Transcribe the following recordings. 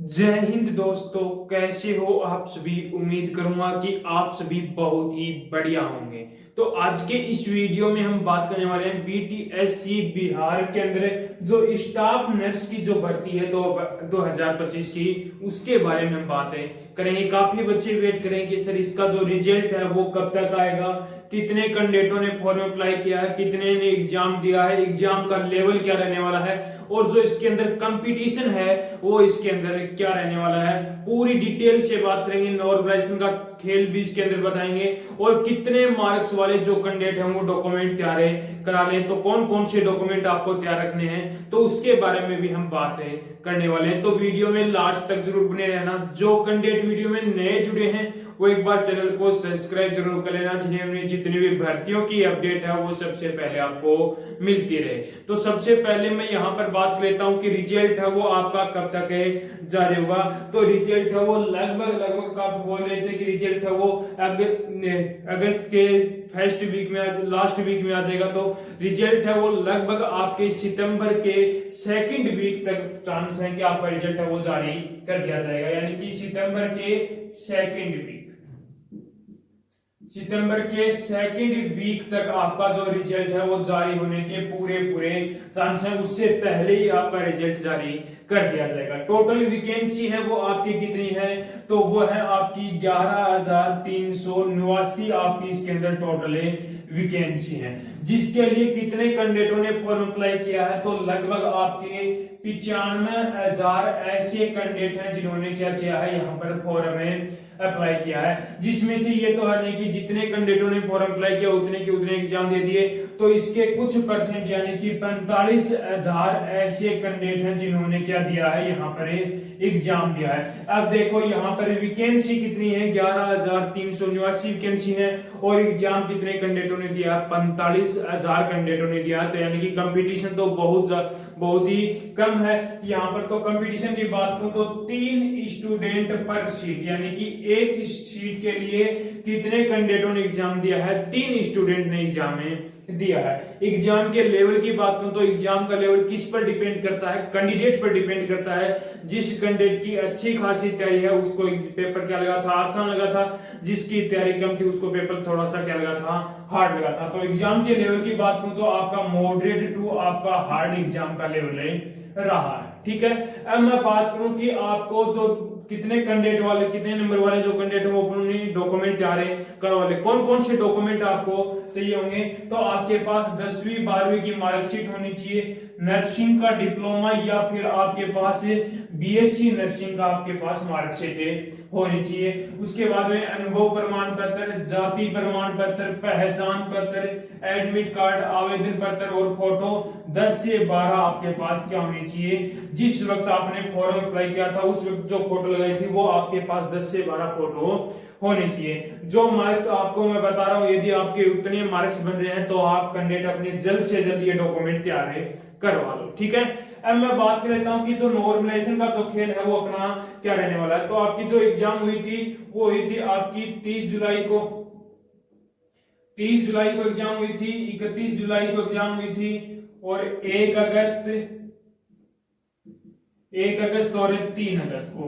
जय हिंद दोस्तों, कैसे हो आप सभी। उम्मीद करूंगा कि आप सभी बहुत ही बढ़िया होंगे। तो आज के इस वीडियो में हम बात करने वाले हैं बीटीएससी बिहार के अंदर जो स्टाफ नर्स की जो भर्ती है 2025 की, उसके बारे में हम बातें करेंगे। काफी बच्चे वेट करेंगे सर इसका जो रिजल्ट है वो कब तक आएगा, कितने कैंडिडेटों ने फॉर्म अप्लाई किया है, कितने ने एग्जाम दिया है, एग्जाम का लेवल क्या रहने वाला है, और जो इसके अंदर कंपटीशन है वो इसके अंदर क्या रहने वाला है, पूरी डिटेल से बात करेंगे। नॉर्मलाइजेशन का खेल भी इसके अंदर बताएंगे, और कितने मार्क्स वाले जो कैंडिडेट हैं वो डॉक्यूमेंट तैयार करा लें, तो कौन कौन से डॉक्यूमेंट आपको तैयार रखने हैं, तो उसके बारे में भी हम बातें करने वाले हैं। तो वीडियो में लास्ट तक जरूर बने रहना। जो कैंडिडेट वीडियो में नए जुड़े हैं वो एक बार चैनल को सब्सक्राइब जरूर कर लेना, जिन्हें जितनी भी भर्तियों की अपडेट है वो सबसे पहले आपको मिलती रहे। तो सबसे पहले मैं यहाँ पर बात कर लेता हूँ कि रिजल्ट है वो आपका कब तक है जारी होगा। तो रिजल्ट है वो लगभग आप बोल रहे थे कि रिजल्ट है वो अगस्त के फर्स्ट वीक में लास्ट वीक में आ जाएगा। तो रिजल्ट है वो लगभग आपके सितंबर के सेकंड वीक तक चांस है कि आपका रिजल्ट है वो जारी कर दिया जाएगा, यानी कि सितंबर के सेकंड वीक तक आपका जो रिजल्ट है वो जारी होने के पूरे पूरे चांस है। उससे पहले ही आपका रिजल्ट जारी कर दिया जाएगा। टोटल वैकेंसी है वो आपकी कितनी है, तो वो है आपकी 11,389 आपकी इसके अंदर टोटल वैकेंसी है। जिसके लिए कितने कैंडिडेटों ने फॉर्म अप्लाई किया है, तो लगभग आपके 95,000 ऐसे कैंडिडेट हैं जिन्होंने क्या किया है, यहाँ पर फॉर्म में अप्लाई किया है। जिसमें से ये तो है नहीं कि जितने कैंडिडेटों ने फॉर्म अप्लाई किया उतने के उतने एग्जाम दे दिए, तो इसके कुछ परसेंट यानी कि 45,000 ऐसे कैंडिडेट हैं जिन्होंने क्या दिया है, यहाँ पर एग्जाम दिया है। अब देखो यहाँ पर वैकेंसी कितनी है, 11,389 वैकेंसी है, और एग्जाम कितने कैंडिडेटों ने दिया, 45,000 कैंडिडेटों ने दिया। तो यानी कि कंपटीशन तो बहुत ही कम है। यहाँ पर तो कंपटीशन की बात करूं तो 3 स्टूडेंट पर सीट, यानी कि एक सीट के लिए कितने कैंडिडेटों ने एग्जाम दिया है, 3 स्टूडेंट ने एग्जाम में दिया है। एग्जाम के लेवल की बात करूं तो एग्जाम का लेवल किस पर डिपेंड करता है, कैंडिडेट पर डिपेंड करता है। जिस कैंडिडेट की अच्छी खासी तैयारी है उसको पेपर क्या लगा था, आसान लगा था। जिसकी तैयारी कम थी उसको पेपर थोड़ा सा क्या लगा था, हार्ड लगा था। तो एग्जाम के लेवल की बात करूं तो आपका मॉडरेट टू आपका हार्ड एग्जाम का लेवल रहा है। ठीक है, अब मैं बात करूं कि आपको जो कितने कैंडिडेट वाले, कितने नंबर वाले जो कैंडिडेट है वो अपने डॉक्यूमेंट तैयार करवा ले। कौन कौन से डॉक्यूमेंट आपको चाहिए होंगे, तो आपके पास 10वीं 12वीं की मार्कशीट होनी चाहिए, नर्सिंग का डिप्लोमा या फिर आपके पास बीएससी नर्सिंग का आपके पास मार्कशीट होनी चाहिए। उसके बाद में अनुभव प्रमाण पत्र, जाति प्रमाण पत्र, पहचान पत्र, एडमिट कार्ड, आवेदन पत्र और फोटो 10 से 12 आपके पास क्या होनी चाहिए। जिस वक्त आपने फॉर्म अप्लाई किया था उस वक्त जो फोटो लगाई थी वो आपके पास 10 से 12 फोटो होने चाहिए। जो मार्क्स आपको मैं बता रहा हूं, यदि आपके उतने मार्क्स बन रहे हैं तो आप कैंडिडेट अपने जल्द से जल्द ये डॉक्यूमेंट तैयार करवा लो। ठीक है, अब मैं बात कर लेता हूं कि जो नॉर्मलाइजेशन का जो खेल है वो अपना क्या रहने वाला है। तो आपकी जो एग्जाम हुई थी वो हुई थी आपकी 30 जुलाई को एग्जाम हुई थी, 31 जुलाई को एग्जाम हुई थी, और 1 अगस्त और 3 अगस्त को,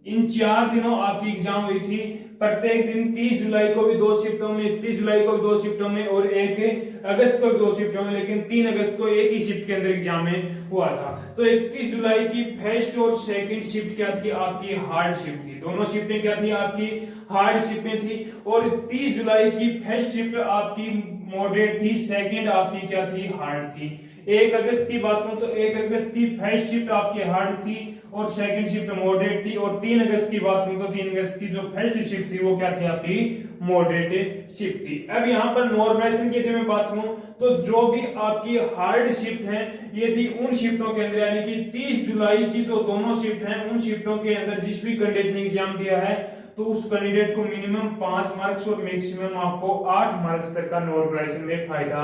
इन 4 दिनों आपकी एग्जाम हुई थी। प्रत्येक दिन 30 जुलाई को भी 2 शिफ्टों में, 31 जुलाई को भी 2 शिफ्टों में, और 1 अगस्त को भी 2 शिफ्टों में, लेकिन 3 अगस्त को एक ही शिफ्ट के अंदर एग्जाम में हुआ था। तो 31 जुलाई की फर्स्ट और सेकंड शिफ्ट क्या थी, आपकी हार्ड शिफ्ट थी। दोनों शिफ्टें क्या थी, आपकी हार्ड शिफ्टें थी। और 30 जुलाई की फर्स्ट शिफ्ट आपकी मॉडरेट थी, सेकंड आपकी क्या थी, हार्ड थी। 1 अगस्त की बात करूं तो 1 अगस्त की फर्स्ट शिफ्ट आपकी हार्ड थी और सेकंड शिफ्ट मॉडरेट थी। और 3 अगस्त की बात करूं तो 3 अगस्त की जो फर्स्ट शिफ्ट थी वो क्या थी, आपकी मॉडरेट शिफ्ट थी। अब यहाँ पर नॉर्मलाइजेशन की मैं बात करूं तो जो भी आपकी हार्ड शिफ्ट है, यदि उन शिफ्टों के अंदर यानी कि 30 जुलाई की जो दोनों शिफ्ट हैं उन शिफ्टों के अंदर जिस भी कैंडिडेट ने एग्जाम दिया है तो उस कैंडिडेट को मिनिमम 5 मार्क्स और मैक्सिमम आपको 8 मार्क्स तक का नॉर्मलाइजेशन में फायदा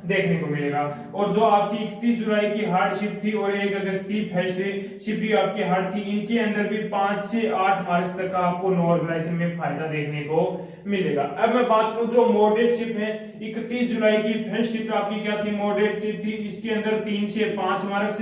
देखने को मिलेगा। और जो आपकी 31 जुलाई की हार्ड शिफ्ट थी और 1 अगस्त की फर्स्ट शिफ्ट आपकी हार्ड थी, इनके अंदर भी 5 से 8 मार्क्स तक का आपको नॉर्मलाइजेशन में फायदा देखने को मिलेगा। अब मैं बात करूं जो मॉडरेट शिफ्ट है, 31 जुलाई की फर्स्ट शिफ्ट आपकी क्या थी, मॉडरेट शिफ्ट थी। इसके अंदर 3 से 5 मार्क्स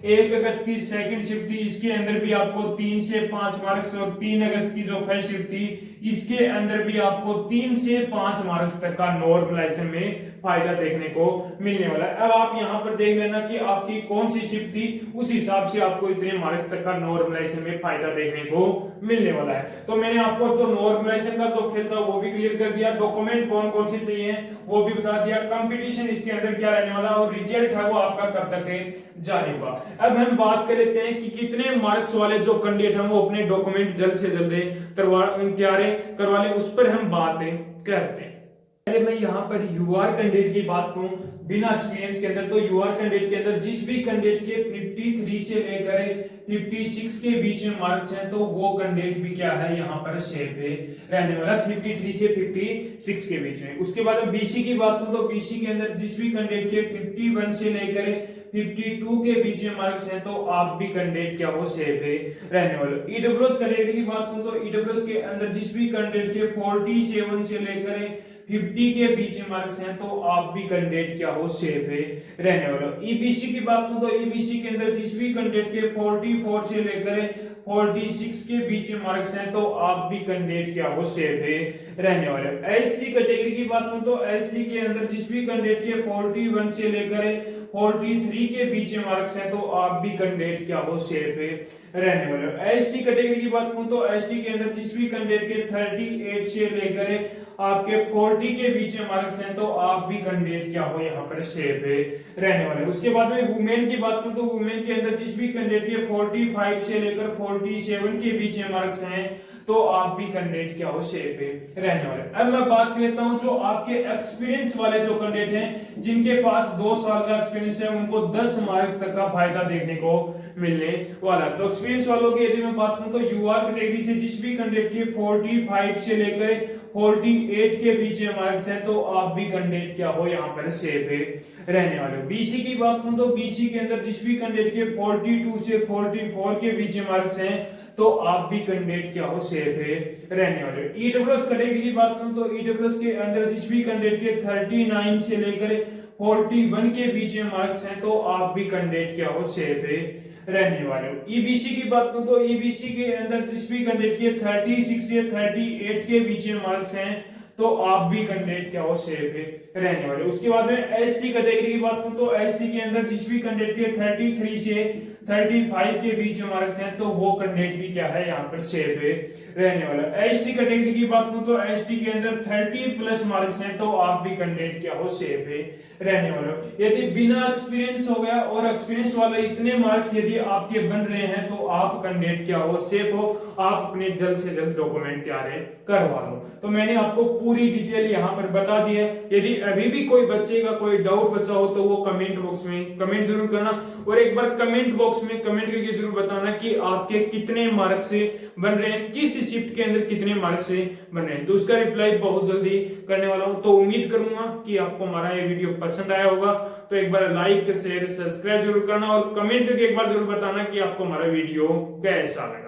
1 अगस्त की सेकंड शिफ्ट थी, इसके अंदर भी आपको 3 से 5 मार्क्स, और 3 अगस्त की जो फर्स्ट शिफ्ट थी इसके अंदर भी आपको 3 से 5 मार्क्स तक का नॉर्मलाइजेशन में फायदा देखने को मिलने वाला है। अब आप यहाँ पर देख लेना कि आपकी कौन सी शिफ्ट थी, उस हिसाब से आपको इतने मार्क्स तक का नॉर्मलाइजेशन में फायदा देखने को मिलने वाला है। तो मैंने आपको जो नॉर्मलाइजेशन का जो खेल था वो भी क्लियर कर दिया, डॉक्यूमेंट कौन कौन से चाहिए वो भी बता दिया, कंपटीशन इसके अंदर क्या रहने वाला और रिजल्ट है वो आपका कब तक है जारी होगा। अब हम बात कर लेते हैं कि कितने मार्क्स वाले जो कैंडिडेट हैं वो अपने डॉक्यूमेंट जल्द से जल्द करवा ले, उस पर हम बात करते हैं। पहले मैं यहाँ पर यूआर कैंडिडेट की बात करूं बिना एक्सपीरियंस के अंदर, तो यूआर कैंडिडेट के अंदर जिस भी कैंडिडेट के 53 से लेकर 56 के बीच में मार्क्स हैं तो वो कैंडिडेट भी क्या है यहाँ पर सेफ है रहने वाला, 53 से 56 के बीच में। उसके बाद बीसी की बात करूं तो बीसी के अंदर जिस भी कैंडिडेट के 51 से लेकर 52 के बीच में मार्क्स हैं तो आप भी कैंडिडेट क्या हो सेफ है रहने वाले। ईडब्ल्यूएस कैटेगरी की बात करूं तो ईडब्ल्यूएस के अंदर जिस भी कैंडिडेट के 47 से लेकर 50 के बीच में मार्क्स हैं तो आप भी कैंडिडेट क्या हो सेफ है रहने वाला। ईबीसी की बात करूं तो ईबीसी के अंदर जिस भी कैंडिडेट के 44 से लेकर 46 के बीच में मार्क्स हैं तो आप भी कैंडिडेट क्या हो सेफ है रहने वाले। एससी कैटेगरी की बात करूं तो एससी के अंदर जिस भी कैंडिडेट के 41 से लेकर 43 के बीच में मार्क्स हैं तो आप भी कैंडिडेट क्या हो सेफ है रहने वाले। एसटी कैटेगरी की बात करूं तो एसटी के अंदर जिस भी कैंडिडेट के 38 से लेकर आपके 40 के बीच में मार्क्स हैं तो आप भी कैंडिडेट क्या हो यहाँ पर सेफ है रहने वाले। उसके बाद में वुमेन की बात करूं तो वुमेन के अंदर जिस भी कैंडिडेट के 45 से लेकर 47 के बीच में मार्क्स हैं तो आप भी कैंडिडेट क्या हो सेफ है रहने वाले। अब मैं बात कर लेता हूं जो आपके एक्सपीरियंस वाले जो कैंडिडेट हैं जिनके पास 2 साल का एक्सपीरियंस है उनको 10 मार्क्स तक का फायदा देखने को मिलने वाला। तो एक्सपीरियंस वालों की यदि मैं बात करूं तो यूआर कैटेगरी से जिस भी कैंडिडेट के 45 से लेकर 48 के बीच में मार्क्स है तो आप भी कैंडिडेट क्या हो यहाँ पर सेफ है रहने वाले। बीसी की बात करूं तो बीसी के अंदर जिस भी कैंडिडेट के 42 से 44 के बीच में मार्क्स हैं तो आप भी कैंडिडेट क्या हो सेफ है रहने वाले। ईडब्ल्यूएस कैटेगरी की बात करूं तो ईडब्ल्यूएस के अंदर जिस भी कैंडिडेट के 39 से लेकर 41 के बीच में मार्क्स हैं तो आप भी कैंडिडेट क्या हो सेफ है रहने वाले हो। ईबीसी की बात करूं तो ईबीसी के अंदर जिस भी कैंडिडेट के 36 से 38 के बीच में मार्क्स हैं तो आप भी कैंडिडेट क्या हो सेफ है रहने वाले। उसके बाद में एससी कैटेगरी की बात करूं तो एससी के अंदर जिस भी कैंडिडेट के 33 से 35 के बीच में मार्क्स हैं तो वो कैंडिडेट भी क्या है यहाँ पर सेफ है रहने वाला। एसटी कैटेगरी की बात करूं तो एसटी के अंदर 30+ मार्क्स हैं तो आप भी कैंडिडेट क्या हो सेफ है रहने वाले। यदि बिना एक्सपीरियंस हो गया और एक्सपीरियंस वाले इतने मार्क्स यदि आपके बन रहे हैं तो आप कैंडिडेट क्या हो सेफ हो, आप अपने जल्द से जल्द डॉक्यूमेंट तैयार करवा लो। तो मैंने आपको पूरी डिटेल यहाँ पर बता दी है। यदि अभी भी कोई बच्चे का कोई डाउट बचा हो तो वो कमेंट बॉक्स में कमेंट जरूर करना, और एक बार कमेंट बॉक्स में कमेंट करके जरूर बताना कि आपके कितने मार्क्स से बन रहे हैं, किस शिफ्ट के अंदर कितने मार्क्स से बन रहे हैं, तो उसका रिप्लाई बहुत जल्दी करने वाला हूं। तो उम्मीद करूंगा कि आपको हमारा ये वीडियो पसंद आया होगा। तो एक बार लाइक शेयर सब्सक्राइब जरूर करना और कमेंट करके एक बार जरूर बताना कि आपको हमारा वीडियो कैसा लगा।